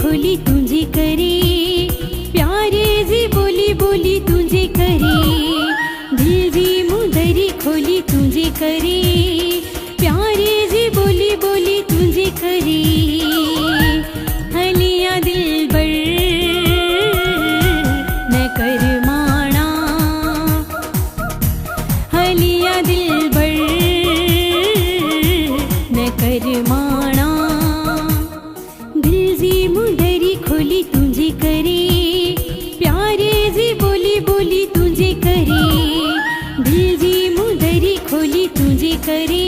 खोली तुझे करे, प्यारे जी बोली बोली तुझे करे, दिल जी मुदरी खोली तुझे करे, प्यारे जी बोली बोली तुझे करे। हलिया दिल बर न कर माना, हलिया दिल बर न कर माना, दिल जी मुदरी खोली तुझे करे, प्यारे जी बोली बोली तुझे करे, दिल जी मुदरी खोली तुझे करे,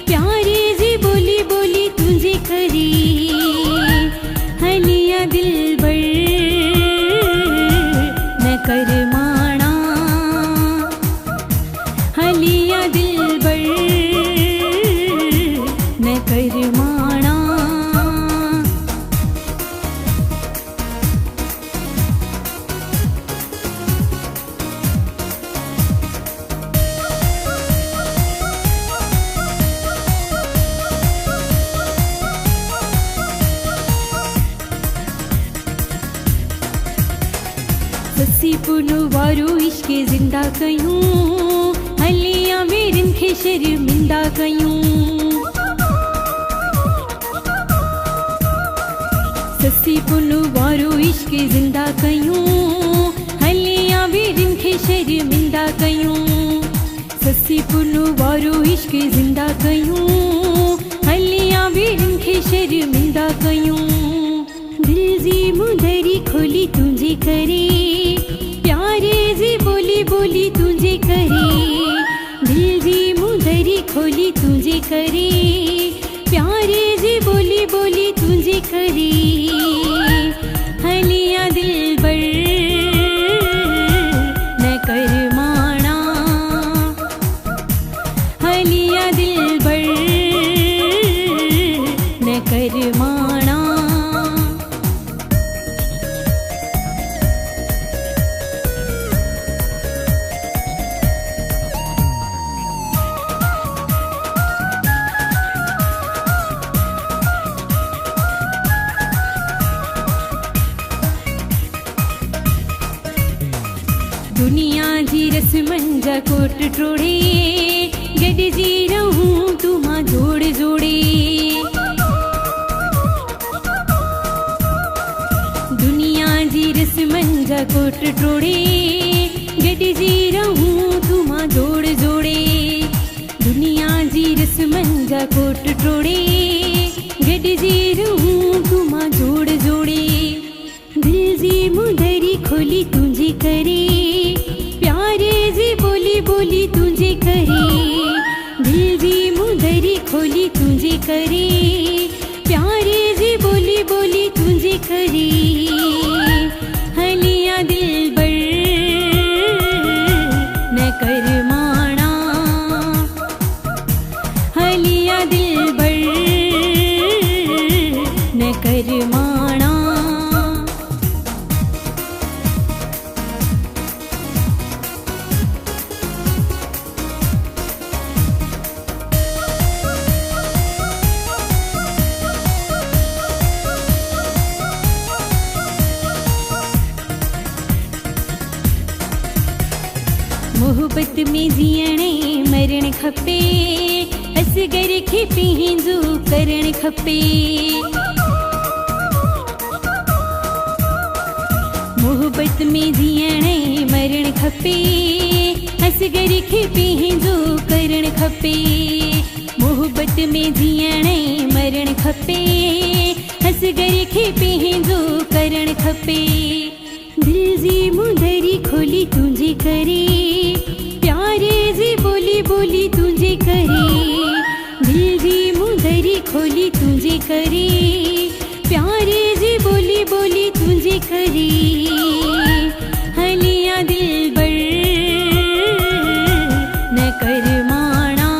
प्यारे जी बोली बोली तुझे करे। हलिया दिल बर न कर माना, हलिया दिल बर न कर माना। ससी पुनु वारू इश्के जिंदा कयूं, हलिया मेरिन खे शर्मिंदा कयूं। ससी पुनु वारू इश्के जिंदा कयूं, हलिया मेरिन खे शर्मिंदा कयूं। ससी पुनु वारू इश्के जिंदा कयूं, हलिया मेरिन खे शर्मिंदा कयूं। दिल जी मुदरी खोली तुझे करे, प्यारे जी बोली बोली तुझे करे, दिल जी मुदरी खोली तुझे करे, प्यारे जी बोली बोली तुझे करे। हलिया दिल बर न कर माना, हलिया दिल बर न कर माना। दुनिया जी रसमंजा कोट टोड़े, गड जी रहूं तुमा जोड़ जोड़े। दुनिया जी रसमंजा कोट टोड़े, गड जी रहूं तुमा जोड़ जोड़े। दुनिया जी रसमंजा कोट टोड़े, गड जी रहूं तुमा जोड़ जोड़े। दिल जी मुदरी खोली तुझे करे, प्यारे जी बोली बोली तुझे करे, दिल जी मुदरी खोली तुझे करे, प्यारे जी बोली बोली तुझे करे। हलिया दिल बर न कर माना, हलिया दिल बर न कर माना। मोहब्बत में जियणे मरण खपे, असगर खे पंहिंजो करण खपे। मोहब्बत में जियणे मरण खपे, असगर खे पंहिंजो करण खपे। मोहब्बत में जियणे मरण खपे, असगर खे पंहिंजो करण खपे। दिल जी मुदरी खोली तुझे करे, प्यारे जी बोली बोली तुझे करे, दिल जी मुदरी खोली तुझे करे, प्यारे जी बोली बोली तुझे करे। हलिया दिल बर न कर माना,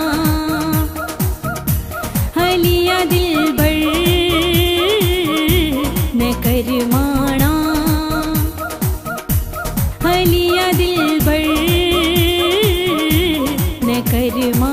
हलिया दिल बर न कर माना, हलिया दिल बर न कर माना।